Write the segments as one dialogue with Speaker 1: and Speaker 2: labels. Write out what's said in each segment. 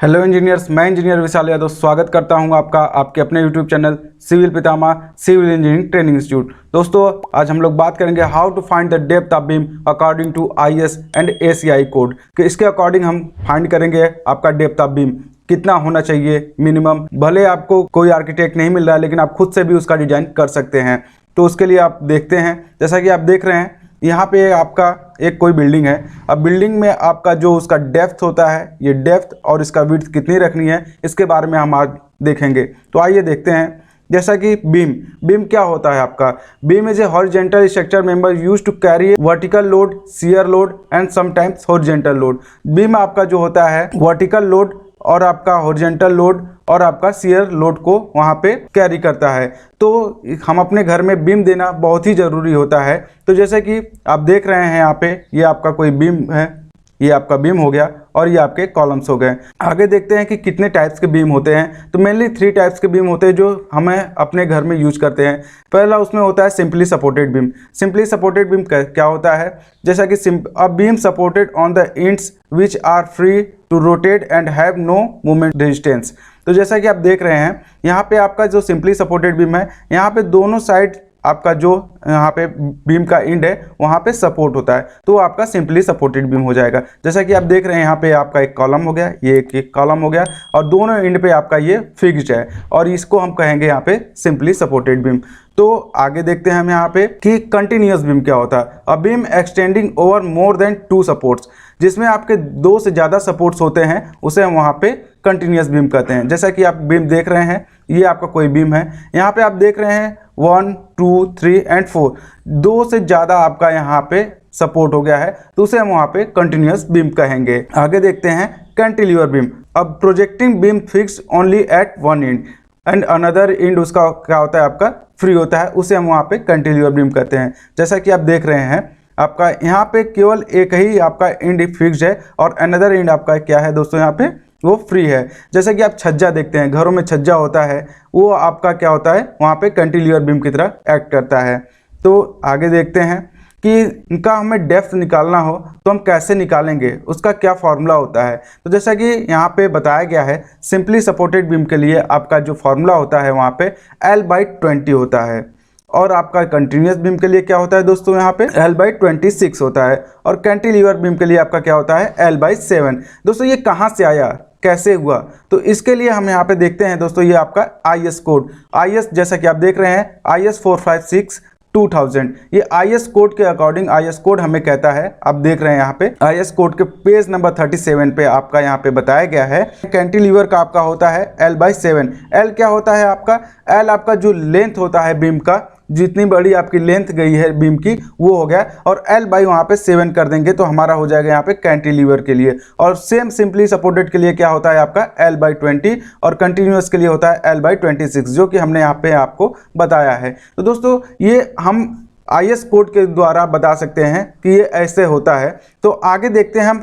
Speaker 1: Hello engineers, मैं engineer Vishal Yadav स्वागत करता हूं आपका आपके अपने यूट्यूब चैनल सिविल पितामह सिविल इंजीनियरिंग ट्रेनिंग इंस्टीट्यूट। दोस्तों, आज हम लोग बात करेंगे how to find the depth of beam according to IS and ACI code. कि इसके अकॉर्डिंग हम फाइंड करेंगे आपका डेप्थ ऑफ बीम कितना होना चाहिए मिनिमम। भले आपको कोई आर्किटेक्ट नहीं मिल रहा है, लेकिन आप खुद से भी उसका डिजाइन कर सकते हैं। तो उसके लिए आप देखते हैं, जैसा कि आप देख रहे हैं यहाँ पे आपका एक कोई बिल्डिंग है। अब बिल्डिंग में आपका जो उसका डेप्थ होता है, ये डेप्थ और इसका विड्थ कितनी रखनी है, इसके बारे में हम आज देखेंगे। तो आइए देखते हैं। जैसा कि बीम क्या होता है आपका। Beam is a horizontal structure member use to carry vertical load, shear load and sometimes horizontal load. Beam आपका जो होता है वर्टिकल लोड और आपका हॉरिजेंटल लोड और आपका शियर लोड को वहाँ पे कैरी करता है। तो हम अपने घर में बीम देना बहुत ही ज़रूरी होता है। तो जैसे कि आप देख रहे हैं यहाँ पे, ये आपका कोई बीम है, ये आपका बीम हो गया और ये आपके कॉलम्स हो गए। आगे देखते हैं कि कितने टाइप्स के बीम होते हैं। तो मेनली 3 टाइप्स के बीम होते हैं जो हमें अपने घर में यूज करते हैं। पहला उसमें होता है simply supported beam. Simply supported beam क्या होता है, जैसा कि a beam supported on the ends which are free to rotate and have no movement resistance. तो जैसा कि आप देख रहे हैं यहाँ पे आपका जो सिंपली सपोर्टेड बीम है, यहाँ पे दोनों साइड आपका जो यहाँ पे बीम का एंड है वहाँ पे सपोर्ट होता है, तो आपका सिंपली सपोर्टेड बीम हो जाएगा। जैसा कि आप देख रहे हैं यहाँ पे आपका एक कॉलम हो गया, ये एक कॉलम हो गया और दोनों एंड पे आपका ये फिक्स्ड है और इसको हम कहेंगे यहाँ पे सिंपली सपोर्टेड बीम। तो आगे देखते हैं हम यहाँ पे कि कंटिन्यूअस बीम क्या होता है। A beam extending over more than 2 supports, जिसमें आपके 2 से ज़्यादा सपोर्ट्स होते हैं उसे हम वहाँ पे कंटिन्यूअस बीम कहते हैं। जैसा कि आप बीम देख रहे हैं, ये आपका कोई बीम है, यहाँ पे आप देख रहे हैं 1 2 3 एंड 4, 2 से ज़्यादा आपका यहाँ पे सपोर्ट हो गया है, तो उसे हम वहाँ पे कंटिन्यूअस बीम कहेंगे। आगे देखते हैं कैंटिलीवर बीम। अब projecting beam fix only at one end and another end उसका क्या होता है आपका फ्री होता है, उसे हम वहाँ पे कैंटिलीवर बीम कहते हैं। जैसा कि आप देख रहे हैं आपका यहाँ पे केवल एक ही आपका एंड फिक्स्ड है और अनदर एंड आपका क्या है दोस्तों, यहाँ पे वो फ्री है। जैसे कि आप छज्जा देखते हैं, घरों में छज्जा होता है, वो आपका क्या होता है वहाँ पे कैंटिलीवर बीम की तरह एक्ट करता है। तो आगे देखते हैं कि इनका हमें डेप्थ निकालना हो तो हम कैसे निकालेंगे, उसका क्या फॉर्मूला होता है। तो जैसा कि यहाँ पे बताया गया है, सिंपली सपोर्टेड बीम के लिए आपका जो फॉर्मूला होता है वहाँ पे L/20 होता है और आपका कंटिन्यूअस बीम के लिए क्या होता है दोस्तों, यहाँ पे L/26 होता है और कैंटिलीवर बीम के लिए आपका क्या होता है L/7। दोस्तों, ये कहाँ से आया, कैसे हुआ, तो इसके लिए हम यहाँ पे देखते हैं दोस्तों, ये आपका आईएस कोड। आईएस जैसा कि आप देख रहे हैं IS 456/2000, ये आईएस कोड के अकॉर्डिंग, आईएस कोड हमें कहता है, आप देख रहे हैं यहाँ पे आईएस कोड के पेज नंबर 37 पे आपका यहाँ पे बताया गया है कैंटिलीवर का आपका होता है L/7। L क्या होता है आपका, L आपका जो लेंथ होता है बीम का, जितनी बड़ी आपकी लेंथ गई है बीम की वो हो गया, और L बाई वहाँ पे 7 कर देंगे तो हमारा हो जाएगा यहाँ पे कैंटिलीवर के लिए। और सेम सिंपली सपोर्टेड के लिए क्या होता है आपका L/20 और कंटिन्यूअस के लिए होता है L/26, जो कि हमने यहाँ पे आपको बताया है। तो दोस्तों, ये हम आईएस कोड के द्वारा बता सकते हैं कि ये ऐसे होता है। तो आगे देखते हैं, हम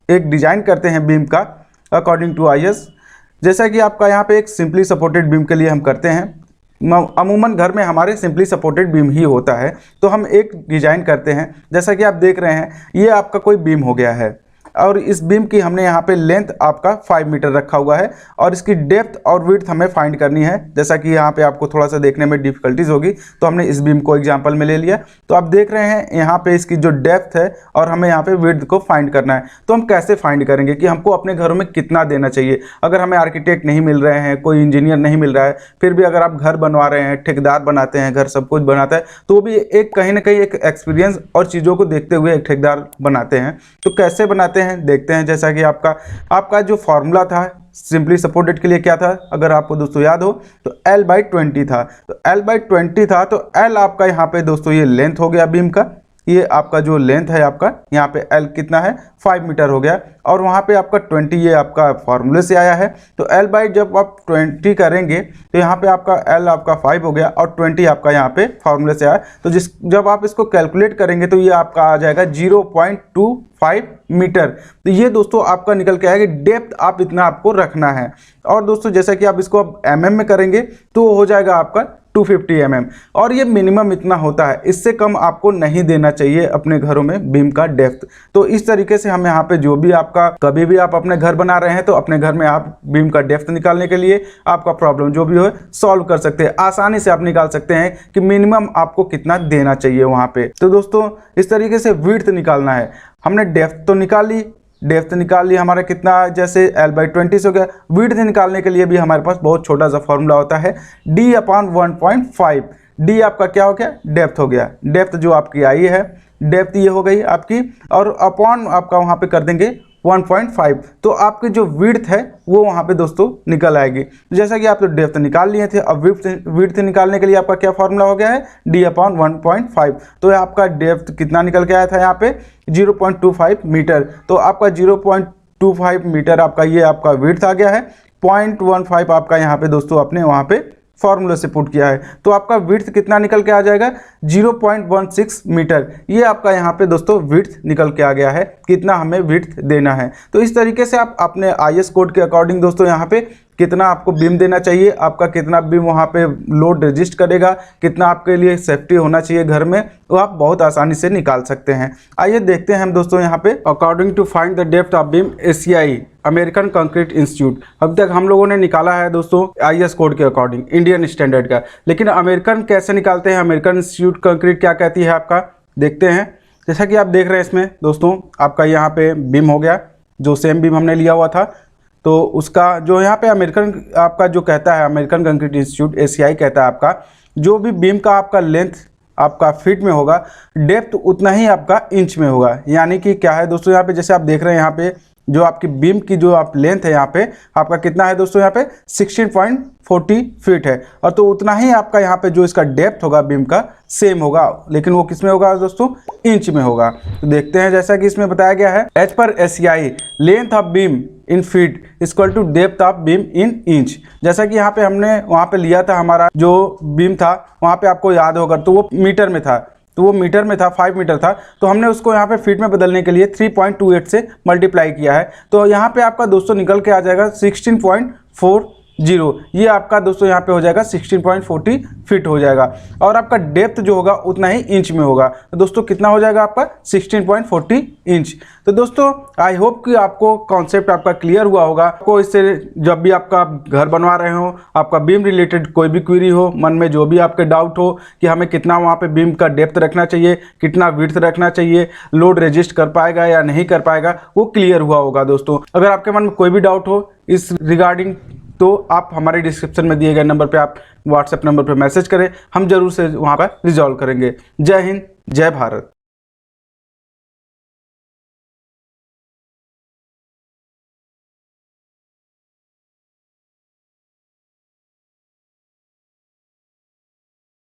Speaker 1: एक डिजाइन करते हैं बीम का अकॉर्डिंग टू आईएस। जैसा कि आपका यहाँ पे एक सिंपली सपोर्टेड बीम के लिए हम करते हैं, अमूमन घर में हमारे सिंपली सपोर्टेड बीम ही होता है, तो हम एक डिजाइन करते हैं। जैसा कि आप देख रहे हैं, ये आपका कोई बीम हो गया है और इस बीम की हमने यहाँ पे लेंथ आपका 5 मीटर रखा हुआ है और इसकी डेप्थ और विड्थ हमें फाइंड करनी है। जैसा कि यहाँ पे आपको थोड़ा सा देखने में डिफिकल्टीज होगी, तो हमने इस बीम को एग्जांपल में ले लिया। तो आप देख रहे हैं यहाँ पे इसकी जो डेप्थ है और हमें यहाँ पे विड्थ को फाइंड करना है। तो हम कैसे फाइंड करेंगे कि हमको अपने घरों में कितना देना चाहिए। अगर हमें आर्किटेक्ट नहीं मिल रहे हैं, कोई इंजीनियर नहीं मिल रहा है, फिर भी अगर आप घर बनवा रहे हैं, ठेकेदार बनाते हैं, घर सब कुछ बनाता है, तो वो भी एक कहीं ना कहीं एक एक्सपीरियंस और चीज़ों को देखते हुए एक ठेकेदार बनाते हैं। तो कैसे बनाते हैं देखते हैं। जैसा कि आपका जो फॉर्मूला था सिंपली सपोर्टेड के लिए क्या था, अगर आपको दोस्तों याद हो तो L/20 था। तो L/20 था, तो L आपका यहाँ पे दोस्तों ये लेंथ हो गया बीम का, ये आपका जो लेंथ है आपका यहाँ पे L कितना है 5 मीटर हो गया और वहाँ पे आपका 20 ये आपका फॉर्मूले से आया है। तो L/ जब आप 20 करेंगे तो यहाँ पे आपका L आपका 5 हो गया और 20 आपका यहाँ पे फॉर्मूले से आया। तो जब आप इसको कैलकुलेट करेंगे तो ये आपका आ जाएगा 0.25 मीटर। तो ये दोस्तों आपका निकल के आएगा, डेप्थ आप इतना आपको रखना है। और दोस्तों, जैसा कि आप इसको अब mm में करेंगे तो हो जाएगा आपका 250 mm, और ये मिनिमम इतना होता है, इससे कम आपको नहीं देना चाहिए अपने घरों में बीम का डेप्थ। तो इस तरीके से हम यहाँ पे जो भी आपका कभी भी आप अपने घर बना रहे हैं तो अपने घर में आप बीम का डेप्थ निकालने के लिए आपका प्रॉब्लम जो भी हो सॉल्व कर सकते हैं, आसानी से आप निकाल सकते हैं कि मिनिमम आपको कितना देना चाहिए वहाँ पे। तो दोस्तों इस तरीके से विड्थ निकालना है। हमने डेप्थ तो निकाल ली, डेप्थ निकाल लिया हमारा कितना, जैसे L/20 हो गया। विड्थ निकालने के लिए भी हमारे पास बहुत छोटा सा फॉर्मूला होता है, D/1.5। डी आपका क्या हो गया, डेप्थ हो गया। डेप्थ जो आपकी आई है, डेप्थ ये हो गई आपकी, और अपॉन आपका वहाँ पे कर देंगे 1.5, तो आपकी जो विड्थ है वो वहाँ पे दोस्तों निकल आएगी। जैसा कि आप तो डेप्थ निकाल लिए थे, अब विड्थ निकालने के लिए आपका क्या फॉर्मूला हो गया है, D/1.5। तो आपका डेप्थ कितना निकल के आया था यहाँ पे 0.25 मीटर। तो आपका 0.25 मीटर आपका ये आपका विड्थ आ गया है। 0.15 आपका यहाँ पे दोस्तों आपने वहाँ पे फॉर्मूला से पुट किया है, तो आपका विड्थ कितना निकल के आ जाएगा 0.16 मीटर। ये आपका यहाँ पे दोस्तों विड्थ निकल के आ गया है, कितना हमें विड्थ देना है। तो इस तरीके से आप अपने IS कोड के अकॉर्डिंग दोस्तों यहाँ पे कितना आपको बीम देना चाहिए, आपका कितना बीम वहाँ पे लोड रेजिस्ट करेगा, कितना आपके लिए सेफ्टी होना चाहिए घर में, तो आप बहुत आसानी से निकाल सकते हैं। आइए देखते हैं हम दोस्तों यहाँ पे according to find the depth of beam ACI American concrete institute. अब तक हम लोगों ने निकाला है दोस्तों IS कोड के अकॉर्डिंग, इंडियन स्टैंडर्ड का, लेकिन अमेरिकन कैसे निकालते हैं, अमेरिकन इंस्टीट्यूट कंक्रीट क्या कहती है आपका, देखते हैं। जैसा कि आप देख रहे हैं इसमें दोस्तों आपका यहाँ पे बीम हो गया, जो सेम बीम हमने लिया हुआ था, तो उसका जो यहाँ पे अमेरिकन आपका जो कहता है, अमेरिकन कंक्रीट इंस्टीट्यूट ACI कहता है आपका जो भी बीम का आपका लेंथ आपका फीट में होगा, डेप्थ उतना ही आपका इंच में होगा। यानी कि क्या है दोस्तों, यहाँ पे जैसे आप देख रहे हैं यहाँ पे जो आपकी बीम की जो आप लेंथ है यहाँ पे आपका कितना है दोस्तों, यहाँ पे 16.40 फीट है, और तो उतना ही आपका यहाँ पे जो इसका डेप्थ होगा बीम का सेम होगा, लेकिन वो किस में होगा दोस्तों, इंच में होगा। तो देखते हैं, जैसा कि इसमें बताया गया है, as per ACI length of beam in feet equal to depth of beam in inch. जैसा कि यहाँ पे हमने वहाँ पे लिया था, हमारा जो बीम था वहाँ पे आपको याद होगा तो वो मीटर में था, तो वो मीटर में था, 5 मीटर था, तो हमने उसको यहाँ पे फीट में बदलने के लिए 3.28 से मल्टीप्लाई किया है। तो यहाँ पे आपका दोस्तों निकल के आ जाएगा 16.40। ये आपका दोस्तों यहाँ पे हो जाएगा 16.40 फीट हो जाएगा, और आपका डेप्थ जो होगा उतना ही इंच में होगा। तो दोस्तों कितना हो जाएगा आपका 16.40 इंच। तो दोस्तों आई होप कि आपको कॉन्सेप्ट आपका क्लियर हुआ होगा। आपको इससे जब भी आपका घर बनवा रहे हो, आपका बीम रिलेटेड कोई भी क्वेरी हो, मन में जो भी आपके डाउट हो कि हमें कितना वहाँ पे बीम का डेप्थ रखना चाहिए, कितना विड्थ रखना चाहिए, लोड रेजिस्ट कर पाएगा या नहीं कर पाएगा, वो क्लियर हुआ होगा दोस्तों। अगर आपके मन में कोई भी डाउट हो इस रिगार्डिंग, तो आप हमारे डिस्क्रिप्शन में दिए गए नंबर पे आप व्हाट्सएप नंबर पे मैसेज करें, हम जरूर से वहाँ पर रिजॉल्व करेंगे। जय हिंद, जय भारत।